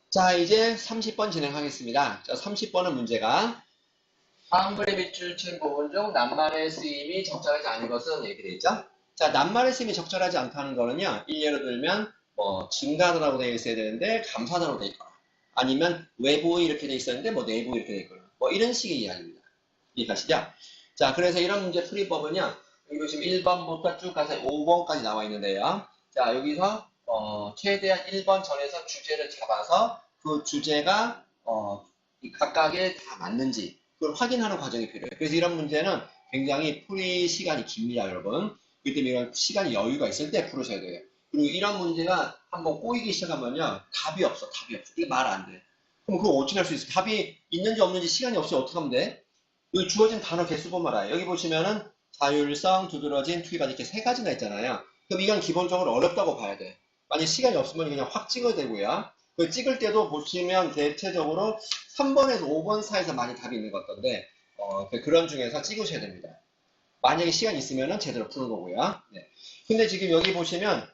자, 이제 30번 진행하겠습니다. 자, 30번은 문제가 다음 글에 밑줄 친 부분 중 낱말의 쓰임이 적절하지 않은 것은 이렇게 돼 있죠? 자, 낱말의 쓰임이 적절하지 않다는 거는요. 예를 들면 뭐 증가하다라고 되어 있어야 되는데 감사하다라고 되어 있거나 아니면 외부 이렇게 돼 있었는데 뭐 내부 이렇게 돼 있거나 뭐 이런 식의 이야기입니다. 이해가시죠? 자, 그래서 이런 문제 풀이법은요. 여기 보시면 1번부터 쭉 가서 5번까지 나와 있는데요. 자, 여기서 최대한 1번 전에서 주제를 잡아서 그 주제가 이 각각에 다 맞는지 그걸 확인하는 과정이 필요해요. 그래서 이런 문제는 굉장히 풀이 시간이 깁니다, 여러분. 그렇기 때문에 이런 시간이 여유가 있을 때 풀으셔야 돼요. 그리고 이런 문제가 한번 꼬이기 시작하면요. 답이 없어, 답이 없어. 이게 말 안 돼. 그럼 그거 어떻게 할 수 있어? 답이 있는지 없는지 시간이 없이 어떻게 하면 돼? 여기 주어진 단어 개수본만 알아요. 여기 보시면은 자율성, 두드러진, 투입한 이렇게 세 가지나 있잖아요. 그럼 이건 기본적으로 어렵다고 봐야 돼. 만약 시간이 없으면 그냥 확 찍어야 되고요. 그 찍을 때도 보시면 대체적으로 3번에서 5번 사이에서 많이 답이 있는 것 같던데 그런 중에서 찍으셔야 됩니다. 만약에 시간이 있으면 제대로 푸는 거고요. 네. 근데 지금 여기 보시면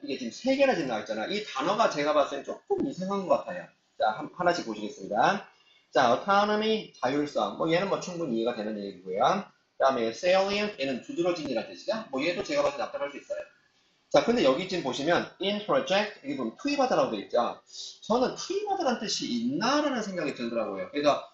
이게 지금 세 개나 지금 나와 있잖아. 이 단어가 제가 봤을 때 조금 이상한 것 같아요. 자, 하나씩 보시겠습니다. 자, autonomy, 자율성. 뭐 얘는 뭐 충분히 이해가 되는 얘기고요. 그다음에 salient, 얘는 두드러진이라는 뜻이죠. 뭐 얘도 제가 봤을 때 납득할 수 있어요. 자, 근데 여기 지금 보시면 in project, 여기 보면 투입하다라고 되어 있죠. 저는 투입하다라는 뜻이 있나라는 생각이 들더라고요. 그래서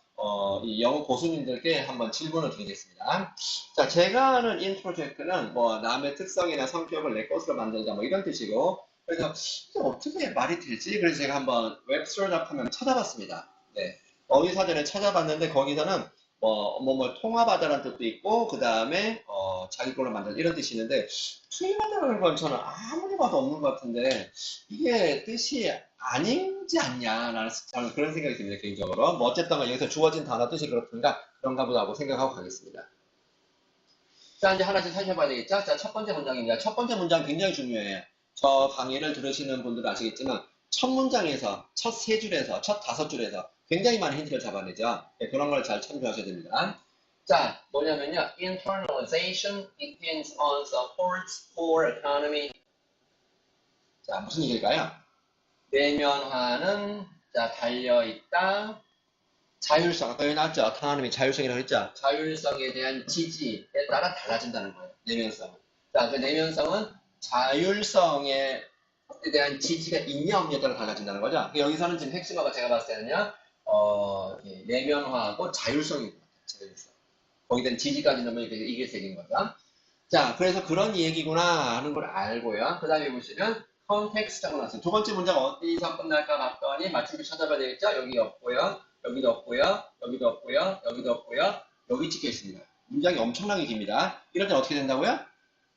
이 영어 고수님들께 한번 질문을 드리겠습니다. 자, 제가 아는 in project는 뭐 남의 특성이나 성격을 내 것으로 만들자 뭐 이런 뜻이고, 그래서 이게 어떻게 말이 되지? 그래서 제가 한번 웹스터답하면 찾아봤습니다. 네. 어휘사전에 찾아봤는데 거기서는 뭐 통합하다라는 뜻도 있고 그 다음에 자기 걸로 만들다 이런 뜻이 있는데 투입하다라는 건 저는 아무리 봐도 없는 것 같은데 이게 뜻이 아닌지 않냐라는 저는 그런 생각이 듭니다 개인적으로. 뭐 어쨌든 여기서 주어진 단어 뜻이 그렇든가 그런가 보다 하고 생각하고 가겠습니다. 자, 이제 하나씩 살펴봐야 되겠죠? 자, 첫 번째 문장입니다. 첫 번째 문장 굉장히 중요해요. 저 강의를 들으시는 분들은 아시겠지만 첫 문장에서 첫 세 줄에서 첫 다섯 줄에서 굉장히 많은 힌트를 잡아내죠. 네, 그런 걸 잘 참조하셔야 됩니다. 자, 뭐냐면요. Internalization depends on supports for economy. 자, 무슨 얘기일까요? 내면화는 자, 달려있다. 자율성, 아까 여기 나왔죠? autonomy, 자율성이라고 했죠? 자율성에 대한 지지에 따라 달라진다는 거예요. 내면성은. 자, 그 내면성은 자율성에 대한 지지가 있냐 없냐에 따라 달라진다는 거죠. 여기서는 지금 핵심어가 제가 봤을 때는요, 내면화하고 자율성인 것 같아요. 자율성. 거기에 대한 지지까지 넣으면 이게 생긴 거죠. 자, 그래서 그런 얘기구나 하는 걸 알고요. 그 다음에 보시면 컨텍스트라고 나왔어요. 두 번째 문제가 어디서 끝날까 봤더니 맞춤표 찾아봐야 되겠죠? 여기 없고요. 여기도 없고요. 여기도 없고요. 여기도 없고요. 여기 찍혀 있습니다. 문장이 엄청나게 깁니다. 이럴 때 어떻게 된다고요?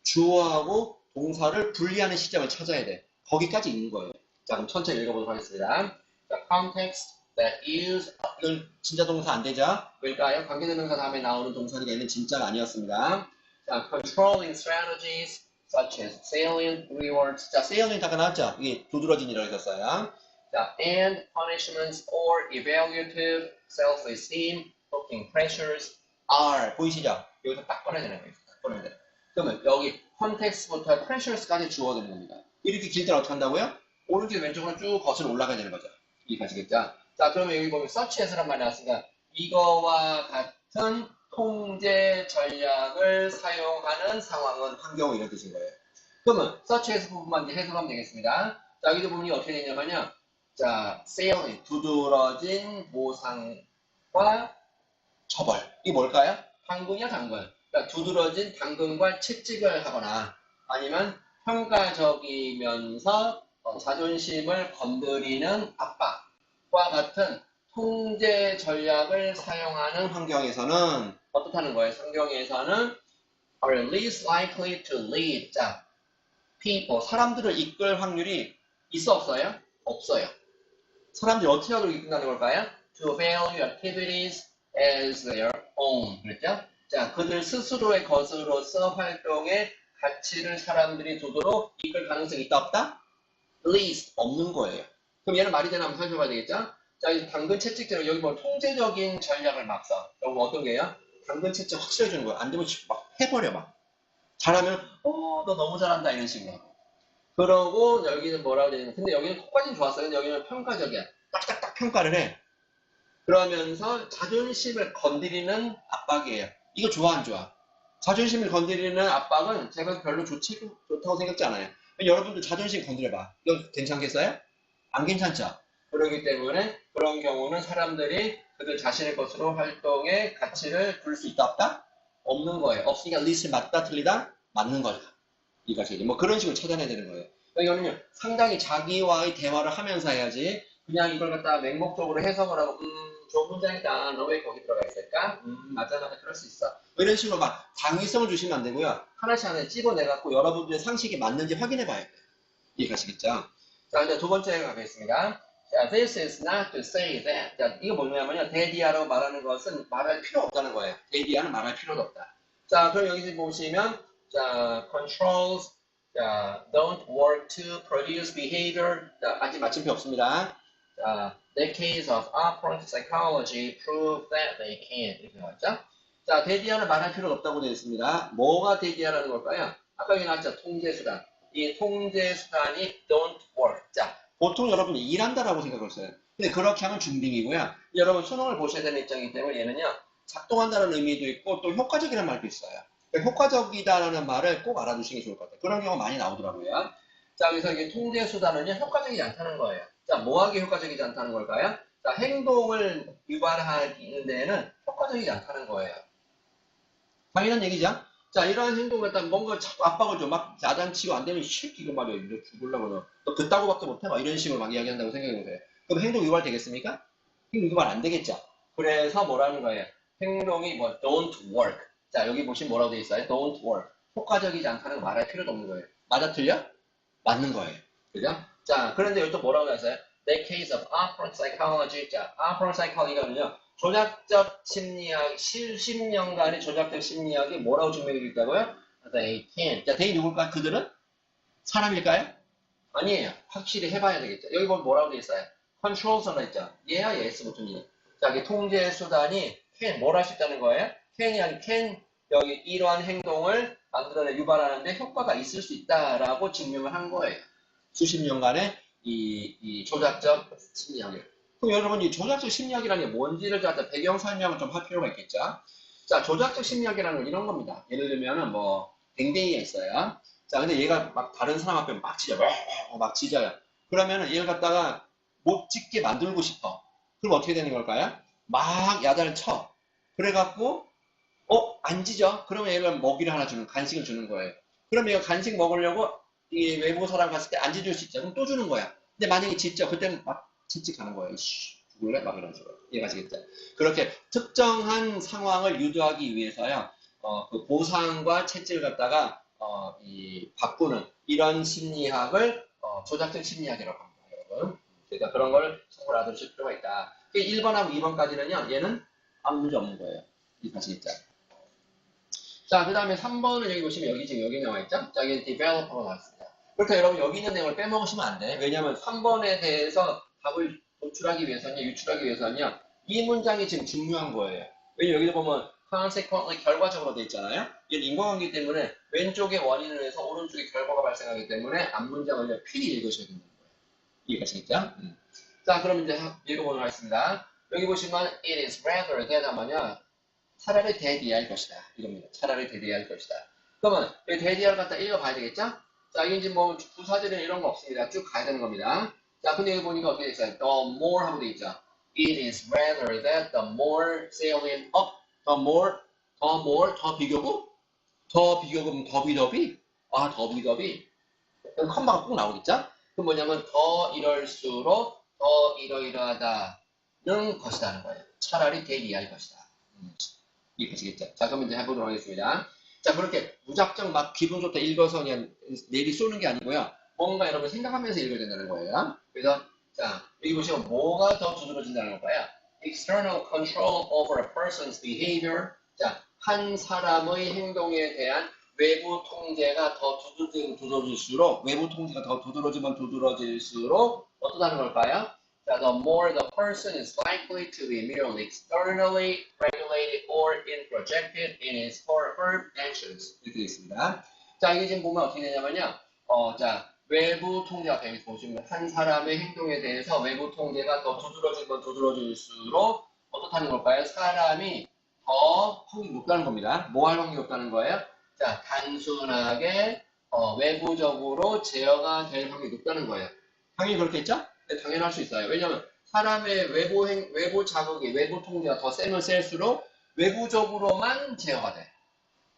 주어하고 동사를 분리하는 시점을 찾아야 돼. 거기까지 있는 거예요. 자, 그럼 천천히 읽어보도록 하겠습니다. 자, context that use 이건 진짜 동사 안 되죠? 왜일까요? 관계대명사 다음에 나오는 동사니까 얘는 진짜가 아니었습니다. 자, controlling strategies such as salient rewards. 자, salient 아까 나왔죠? 이게 두드러진이라고 했었어요. 자, and punishments or evaluative self-esteem, provoking pressures are 보이시죠? 여기서 딱 꺼내야 거예요. 딱 꺼내야 돼. 그러면 여기 context부터 pressures까지 주어지는 겁니다. 이렇게 길 때는 어떻게 한다고요? 오른쪽 왼쪽으로 쭉 거슬러 올라가야 되는 거죠. 이해가시겠죠? 자, 그러면 여기 보면 such as란 말이 나왔으니까 이거와 같은 통제 전략을 사용하는 상황은 환경 이런 뜻인 거예요. 그러면 such as 부분만 이제 해석하면 되겠습니다. 자, 여기도 부분이 어떻게 되냐면요. 자, sailing, 두드러진 보상과 처벌. 이게 뭘까요? 당근이야, 당근. 그러니까 두드러진 당근과 채찍을 하거나 아니면 평가적이면서 자존심을 건드리는 압박과 같은 통제 전략을 사용하는 환경에서는 어떻다는 거예요? 성경에서는 are least likely to lead. 자, people, 사람들을 이끌 확률이 있어 없어요? 없어요. 사람들이 어떻게 하도록 이끈다는 걸까요? To value activities as their own. 그랬죠? 자, 그들 스스로의 것으로서 활동의 가치를 사람들이 두도록 이끌 가능성이 있다 없다? least 없는 거예요. 그럼 얘는 말이 되나 한번 살펴봐야 되겠죠? 자, 이 당근 채찍질은 여기 뭐 통제적인 전략을 막 써. 여기 뭐 어떤 게요? 당근 채찍 확실해 주는 거예요. 안 되면 막 해버려 막. 잘하면 너 너무 잘한다 이런 식으로 하고. 그러고 여기는 뭐라고 되냐면, 근데 여기는 코까지는 좋았어요. 근데 여기는 평가적이야. 딱딱딱 평가를 해. 그러면서 자존심을 건드리는 압박이에요. 이거 좋아, 안 좋아? 자존심을 건드리는 압박은 제가 별로 좋다고 생각지 않아요. 여러분들 자존심 건드려봐. 이거 괜찮겠어요? 안 괜찮죠? 그렇기 때문에 그런 경우는 사람들이 그들 자신의 것으로 활동의 가치를 둘 수 있다, 없다? 없는 거예요. 없으니까 리스트 맞다, 틀리다? 맞는 거죠. 이것이 뭐 그런 식으로 찾아내야 되는 거예요. 그러니까 이거는요, 상당히 자기와의 대화를 하면서 해야지 그냥 이걸 갖다가 맹목적으로 해석을 하고 좋은 문장이다. 너 왜 거기 들어가 있을까? 맞아, 맞아, 그럴 수 있어. 뭐 이런 식으로 막 당위성을 주시면 안 되고요. 하나씩 하나씩 찝어내갖고 여러분들의 상식이 맞는지 확인해 봐야 돼요. 이해가시겠죠? 자, 이제 두 번째 가겠습니다. 자, this is not to say that. 자, 이거 뭐냐면요. 대디아라고 말하는 것은 말할 필요 없다는 거예요. 대디아는 말할 필요도 없다. 자, 그럼 여기 보시면, 자, controls, 자, don't work to produce behavior. 자, 아직 마침표 없습니다. 자, decades of operant psychology prove that they can. 이렇게 나왔죠? 자, 대디아는 말할 필요가 없다고 되어 있습니다. 뭐가 대디아라는 걸까요? 아까 여기 나왔죠? 통제수단. 이 통제수단이 don't work. 자, 보통 여러분이 일한다라고 생각을 써요. 근데 그렇게 하면 중딩이고요. 여러분 수능을 보셔야 되는 입장이기 때문에 얘는요, 작동한다는 의미도 있고 또 효과적이라는 말도 있어요. 그러니까 효과적이다라는 말을 꼭 알아두시는 게 좋을 것 같아요. 그런 경우가 많이 나오더라고요. 자, 그래서 이게 통제수단은요, 효과적이지 않다는 거예요. 자, 뭐하게 효과적이지 않다는 걸까요? 자, 행동을 유발하는 데에는 효과적이지 않다는 거예요. 당연한 얘기죠? 자, 이러한 행동을 갖다 뭔가 자꾸 압박을 줘. 막 야단치고 안 되면 쉿 이거 말이야. 너 죽으려고 너 그따구밖에 못해. 막 이런 식으로 막 이야기한다고 생각해보세요. 그럼 행동 유발 되겠습니까? 행동 유발 안 되겠죠? 그래서 뭐라는 거예요? 행동이 뭐 don't work. 자, 여기 보시면 뭐라고 되어 있어요? don't work. 효과적이지 않다는 거 말할 필요도 없는 거예요. 맞아 틀려? 맞는 거예요. 그죠? 자, 그런데 여기 또 뭐라고 했어요? The case of operant psychology. 자, operant psychology는요. 조작적 심리학, 10년간의 조작적 심리학이 뭐라고 증명이 있다고요? They can. 자, they 누굴까? 그들은? 사람일까요? 아니에요. 확실히 해봐야 되겠죠. 여기 보면 뭐라고 되어 있어요? control서가 있죠. 얘야, yes 버튼이. 자, 이 통제 수단이 can, 뭘 할 수 있다는 거예요? can이 아니라 can, 여기 이러한 행동을 만들어내 유발하는데 효과가 있을 수 있다라고 증명을 한 거예요. 수십 년간의 이 조작적 심리학을. 그럼 여러분 이 조작적 심리학이라는 게 뭔지를 갖다 배경 설명을 좀 할 필요가 있겠죠. 자, 조작적 심리학이라는 건 이런 겁니다. 예를 들면은 뭐 댕댕이가 있어요. 자, 근데 얘가 막 다른 사람 앞에 막 짖어요. 막 짖어요. 그러면은 얘를 갖다가 못 짖게 만들고 싶어. 그럼 어떻게 되는 걸까요? 막 야단을 쳐. 그래갖고 안 짖어? 그러면 얘를 먹이를 하나 주는 간식을 주는 거예요. 그럼 얘가 간식 먹으려고 이 외부 사람 갔을 때 안 짖을 수 있죠. 그럼 또 주는 거야. 근데 만약에 짖죠. 그때는 막 칙칙하는 거예요. 죽을래? 막 이런 식으로. 이해가시겠죠? 그렇게 특정한 상황을 유도하기 위해서요. 그 보상과 채찍을 갖다가 바꾸는 이런 심리학을 조작적 심리학이라고 합니다. 여러분. 그러니까 그런 걸 참고로 알아두실 필요가 있다. 1번하고 2번까지는요. 얘는 아무 문제 없는 거예요. 이해가시겠죠? 자, 그 다음에 3번은 여기 보시면 여기 지금 여기 나와 있죠? 자, 여기 developer가 나왔습니다. 그러니까 여러분 여기 있는 내용을 빼먹으시면 안 돼. 왜냐하면 3번에 대해서 답을 도출하기 위해서는요, 유출하기 위해서는요, 이 문장이 지금 중요한 거예요. 왜냐면 여기도 보면 consequently 결과적으로 돼 있잖아요. 이건 인과관계이기 때문에 왼쪽에 원인을 해서 오른쪽에 결과가 발생하기 때문에 앞문장을 필히 읽으셔야 된다는 거예요. 이해가시겠죠? 자, 그럼 이제 읽어보도록 하겠습니다. 여기 보시면 it is rather than 하면요. 차라리 대디할 것이다. 이겁니다. 차라리 대디할 것이다. 그러면 이 대디를 갖다 읽어봐야 되겠죠? 자, 이게 이제 뭐 부사절이나 이런 거 없습니다. 쭉 가야 되는 겁니다. 자, 근데 여기 보니까 어떻게 있어요? The more 하고 돼 있죠. It is rather that the more salient up, 더 비교구? 더 비교구면 더비더비? 아, 더비더비. 그럼 컴마가 꼭 나오겠죠? 그럼 뭐냐면 더 이럴수록 더 이러이러하다는 것이라는 거예요. 차라리 대디할 것이다. 이해하시겠죠? 자, 그럼 이제 해보도록 하겠습니다. 자, 그렇게 무작정 막 기분 좋다 읽어서 그냥 내리 쏘는 게 아니고요. 뭔가 여러분 생각하면서 읽어야 된다는 거예요. 그래서, 자, 여기 보시면 뭐가 더 두드러진다는 걸까요? External control over a person's behavior. 자, 한 사람의 행동에 대한 외부 통제가 더 두드러질수록, 외부 통제가 더 두드러지면 두드러질수록 어떠다는 걸까요? The more the person is likely to be merely externally regulated or introjected in his or her actions. 이렇게 되어 있습니다. 자, 이게 지금 보면 어떻게 되냐면요. 자, 외부 통제가 되어 보시면 한 사람의 행동에 대해서 외부 통제가 더 두드러지면 두드러질수록 어떻다는 걸까요? 사람이 더 확률이 높다는 겁니다. 뭐 할 확률이 높다는 거예요? 자, 단순하게 외부적으로 제어가 될 확률이 높다는 거예요. 당연히 그렇겠죠? 네, 당연할 수 있어요. 왜냐하면 사람의 외부 자극이, 외부 통제가 더 세면 셀수록 외부적으로만 제어가 돼.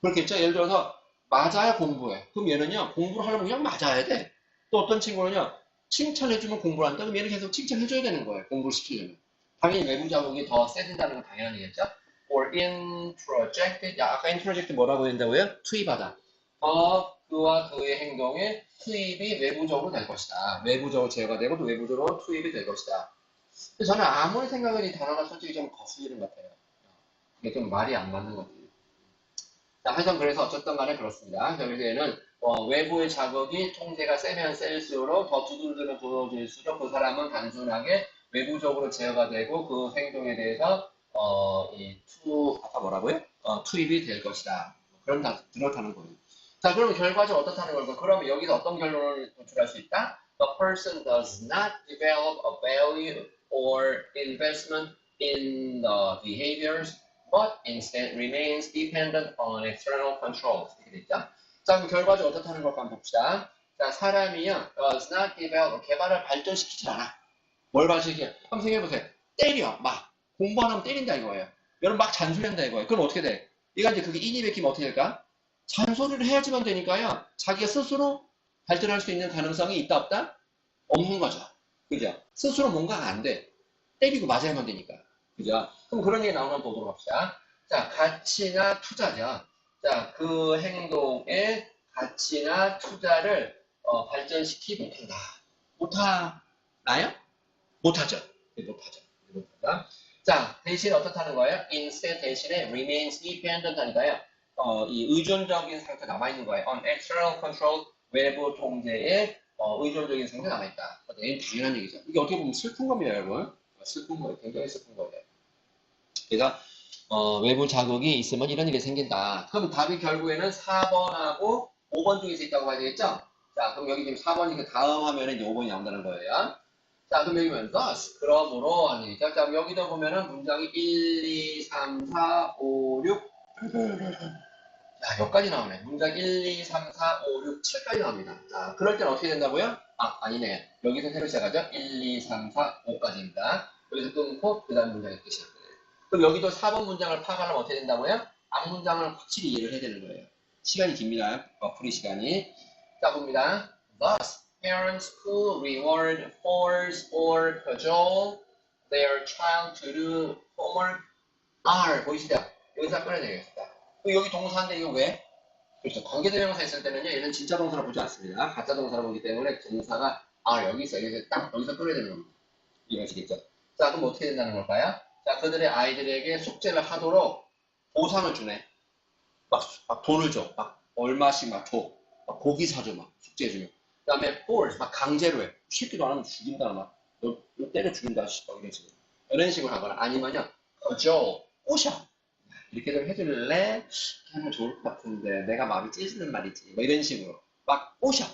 그렇겠죠? 예를 들어서 맞아야 공부해. 그럼 얘는요, 공부를 하려면 그냥 맞아야 돼. 또 어떤 친구는요, 칭찬해주면 공부를 한다. 그럼 얘는 계속 칭찬해줘야 되는 거예요. 공부를 시키려면. 당연히 외부 자극이 더 세진다는 건 당연한 얘기겠죠? or introjected, 아까 introject 뭐라고 했다고요? 투입하다. 그와 그의 행동에 투입이 외부적으로 될 것이다. 외부적으로 제어가 되고 또 외부적으로 투입이 될 것이다. 근데 저는 아무리 생각해도 이 단어가 솔직히 좀 거슬리는 것 같아요. 이게 좀 말이 안 맞는 것 같아요. 자, 하여튼 그래서 어쨌든 간에 그렇습니다. 여기서는 외부의 자극이 통제가 세면 셀수록 더 두들기면 두드러질수록 그 사람은 단순하게 외부적으로 제어가 되고 그 행동에 대해서 아까 뭐라고요? 투입이 될 것이다. 그렇다는 거예요. 자, 그러면 결과적으로 어떻다는 걸까? 그러면 여기서 어떤 결론을 도출할 수 있다? The person does not develop a value or investment in the behaviors but instead remains dependent on external controls. 이렇게 돼 있죠? 자, 그럼 결과적으로 어떻다는 걸까 한번 봅시다. 자, 사람이요, does not develop, 개발을 발전시키지 않아. 뭘 발전시켜? 한번 생각해보세요. 때려, 막. 공부 안 하면 때린다 이거예요. 여러분 막 잔소리한다 이거예요. 그럼 어떻게 돼? 얘가 이제 그게 인이 베끼면 어떻게 될까? 잔소리를 해야지만 되니까요. 자기가 스스로 발전할 수 있는 가능성이 있다 없다? 없는 거죠. 그죠? 스스로 뭔가가 안 돼. 때리고 맞아야만 되니까. 그죠? 그럼 그런 얘기 나오면 보도록 합시다. 자, 가치나 투자죠. 자, 그 행동의 가치나 투자를 발전시키지 못한다. 못하나요? 못하죠. 못하죠. 못하다. 자, 대신 어떻다는 거예요? instead 대신에 remains dependent 하니까요. 이 의존적인 상태 남아있는 거예요. on external control, 외부 통제에 의존적인 상태 남아있다. 네, 당연한 얘기죠. 이게 어떻게 보면 슬픈 겁니다, 여러분. 슬픈 거예요. 굉장히 슬픈 거예요. 그래서 외부 자극이 있으면 이런 일이 생긴다. 그럼 답이 결국에는 4번하고 5번 중에서 있다고 봐야 되겠죠? 자, 그럼 여기 지금 4번이 그 다음 화면에 이제 5번이 나온다는 거예요. 자, 그럼 여기 보면 thus, 그러므로 아니죠. 자, 여기도 보면은 문장이 1, 2, 3, 4, 5, 6. 자, 여기까지 나오네. 문장 1, 2, 3, 4, 5, 6, 7까지 나옵니다. 자, 그럴 때는 어떻게 된다고요? 아니네. 여기서 새로 시작하죠. 1, 2, 3, 4, 5까지입니다. 여기서 끊고 그 다음 문장이 끝이야. 그럼 여기도 4번 문장을 파악하려면 어떻게 된다고요? 앞 문장을 확실히 이해를 해야 되는 거예요. 시간이 깁니다. 풀이 시간이. 자, 봅니다. Thus, parents who reward, force, or cajole their child to do homework are, 보이시죠? 여기서 끊어내겠습니다. 여기 동사인데 이거 왜? 그렇죠. 관계대명사 있을 때는요, 얘는 진짜 동사를 보지 않습니다. 가짜 동사를 보기 때문에 동사가 여기 있어. 여기서 딱 여기서 끊어야 되는 겁니다. 이해하시겠죠? 자, 그럼 어떻게 된다는 걸까요? 자, 그들의 아이들에게 숙제를 하도록 보상을 주네. 막 돈을 줘. 막 얼마씩 막 줘. 막 고기 사줘. 막 숙제 해주면. 그 다음에 force, 막 강제로 해. 새끼도 안 하면 죽인다. 막. 너 때려 죽인다. 막 이런 식으로. 이런 식으로 하거나 아니면요. cajole, 꼬셔. 이렇게 좀 해줄래? 하면 좋을 것 같은데 내가 마음이 찢는 말이지. 뭐 이런 식으로. 막 꼬셔.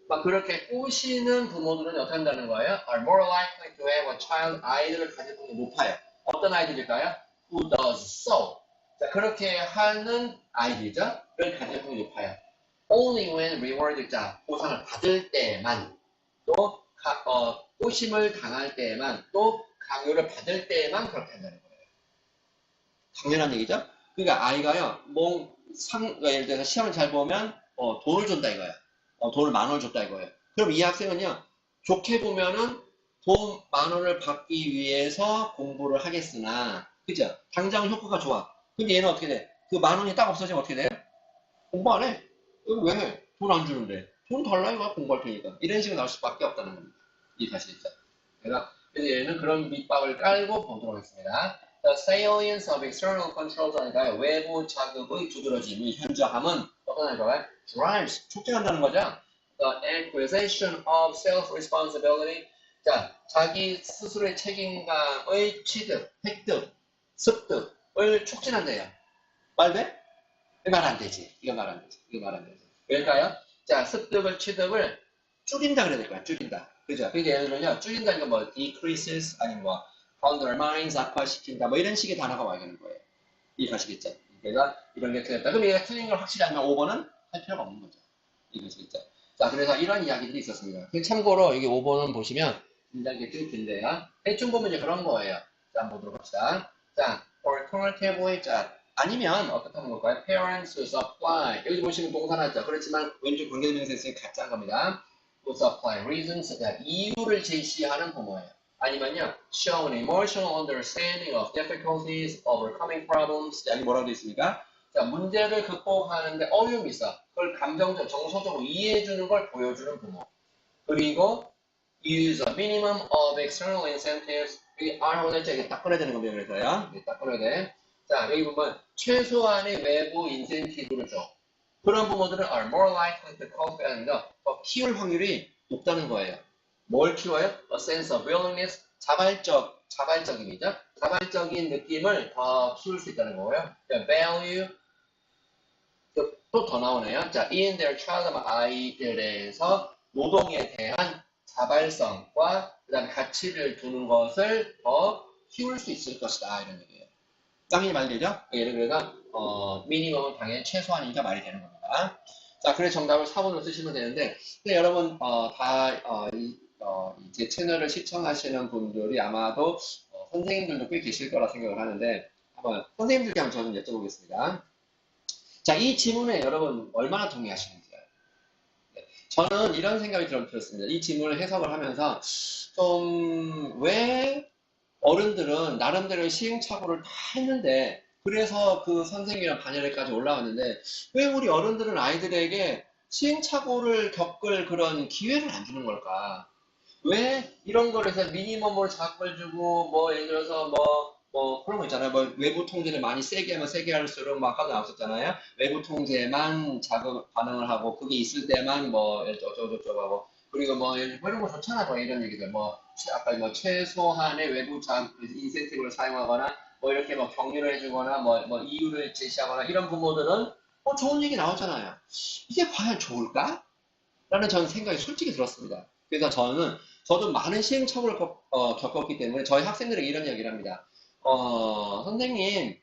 막 그렇게 꼬시는 부모들은 어떻게 한다는 거예요? are more likely to have a child, 아이들을 가질 확률이 높아요. 어떤 아이들일까요? who does so. 자, 그렇게 하는 아이들이죠? 그걸 가질 확률이 높아요. only when rewarded, 자, 보상을 받을 때만, 또 꼬심을 당할 때만, 또 강요를 받을 때만 그렇게 한다는 거예요. 당연한 얘기죠? 그러니까 아이가요, 예를 들어서 시험을 잘 보면 돈을 준다 이거야. 돈을 10,000원을 줬다 이거예요. 그럼 이 학생은요, 좋게 보면은 돈 10,000원을 받기 위해서 공부를 하겠으나, 그죠? 당장 효과가 좋아. 근데 얘는 어떻게 돼? 그 10,000원이 딱 없어지면 어떻게 돼요? 공부 안 해. 이거 왜 해? 돈 안 주는데. 돈 달라 이거야, 공부할 테니까. 이런 식으로 나올 수밖에 없다는 겁니다. 이해가시겠죠? 그래서 얘는 그런 밑밥을 깔고 보도록 하겠습니다. The salience of external controls 하니까요. 외부 자극의 두드러짐이 현저함은 어떤 할까요? drives, 촉진한다는 거죠. The acquisition of self-responsibility. 자, 자기 스스로의 책임감의 취득, 획득, 습득을 촉진한대요. 말 돼? 이거 말 안 되지. 이거 말 안 되지. 이거 말 안 되지. 왜일까요? 자, 습득을, 취득을 줄인다 그래야 될 거야. 줄인다. 그죠? 그러니까 예를 들면요. 줄인다니까 뭐 decreases 아니면 뭐 undermines 악화시킨다 뭐 이런 식의 단어가 와야되는 거예요. 이해가시겠죠? 그러니까 이런 게 틀렸다. 그럼 얘가 틀린 걸 확실히 알면 5번은 할 필요가 없는 거죠. 이해가시겠죠? 자, 그래서 이런 이야기들이 있었습니다. 참고로 여기 5번은 보시면 굉장히 쭉 긴데요. 대충 보면 이제 그런 거예요. 자, 한번 보도록 합시다. 자, alternatively, 자, 아니면 어떻게 하는 걸까요? Parents who supply. 여기 보시면 동사 나왔죠. 그렇지만 왼쪽 관계대명사 있으니 가짜인 겁니다. who supply reasons. 자, 이유를 제시하는 부모예요. 아니면요, show an emotional understanding of difficulties, overcoming problems. 자, 여기 뭐라고 되어 있습니까? 자, 문제를 극복하는데 어려움이 있어. 그걸 감정적, 정서적으로 이해해주는 걸 보여주는 부모. 그리고 use a minimum of external incentives. 여기 R하고 날짜 이게 딱 끊어야 되는 겁니다. 그래서요. 이게 딱 끊어야 돼. 자, 여기 보면 최소한의 외부 인센티브를 줘. 그런 부모들은 are more likely to cope and 더 키울 확률이 높다는 거예요. 뭘 키워요? A sense of willingness, 자발적임이죠. 자발적인 느낌을 더 키울 수 있다는 거고요. value, 또 더 나오네요. 자, in their child, 아이들에서 노동에 대한 자발성과 그다음 가치를 두는 것을 더 키울 수 있을 것이다 이런 얘기예요. 당연히 말이 되죠? 예를 들어서 미니멈은 당연히 최소한이니까 말이 되는 겁니다. 자, 그래서 정답을 4번으로 쓰시면 되는데, 근데 여러분 제 채널을 시청하시는 분들이 아마도 선생님들도 꽤 계실 거라 생각을 하는데 한번 선생님들께 한번 저는 여쭤보겠습니다. 자, 이 질문에 여러분 얼마나 동의하시는지요? 네, 저는 이런 생각이 들었습니다. 이 질문을 해석을 하면서 좀 왜 어른들은 나름대로 시행착오를 다 했는데 그래서 그 선생님이랑 반열에까지 올라왔는데 왜 우리 어른들은 아이들에게 시행착오를 겪을 그런 기회를 안 주는 걸까? 왜 이런 걸 해서 미니멈으로 자극을 주고 뭐 예를 들어서 뭐 그런 거 있잖아요. 뭐 외부 통제를 많이 세게 하면 세게 할수록 막 아까도 나왔었잖아요. 외부 통제만 자극 반응을 하고 그게 있을 때만 뭐 어쩌고저쩌고 하고 그리고 뭐 이런 거 좋잖아. 뭐 이런 얘기들 뭐 아까 뭐 최소한의 외부 인센티브를 사용하거나 뭐 이렇게 뭐 격려를 해주거나 뭐 이유를 제시하거나 이런 부모들은 좋은 얘기 나오잖아요. 이게 과연 좋을까? 라는 저는 생각이 솔직히 들었습니다. 그래서 저도 많은 시행착오를 겪었기 때문에 저희 학생들에게 이런 이야기를 합니다. 선생님,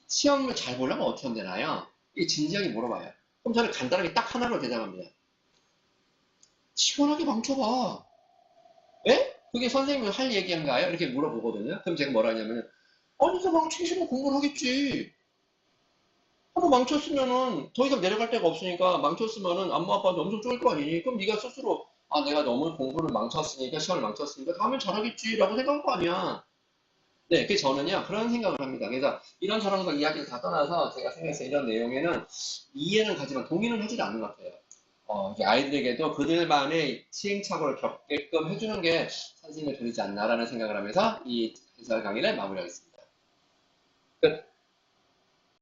시험을 잘 보려면 어떻게 하면 되나요? 이 진지하게 물어봐요. 그럼 저는 간단하게 딱 하나로 대답합니다. 시원하게 망쳐봐. 에? 그게 선생님이 할 얘기인가요? 이렇게 물어보거든요. 그럼 제가 뭐라 하냐면, 아니, 저 망치기 싫으면 공부를 하겠지. 한번 망쳤으면은 더 이상 내려갈 데가 없으니까 망쳤으면은 엄마 아빠한테 엄청 쫄 거 아니니? 그럼 네가 스스로 아 내가 너무 공부를 망쳤으니까 시험을 망쳤으니까 다음엔 잘하겠지라고 생각할 거 아니야. 네, 그 저는요 그런 생각을 합니다. 그래서 이런 저런 거 이야기를 다 떠나서 제가 생각했을 때 이런 내용에는 이해는 가지만 동의는 하지도 않는 것 같아요. 이게 아이들에게도 그들만의 시행착오를 겪게끔 해주는 게 선생님의 도리지 않나라는 생각을 하면서 이 해설 강의를 마무리하겠습니다. 끝.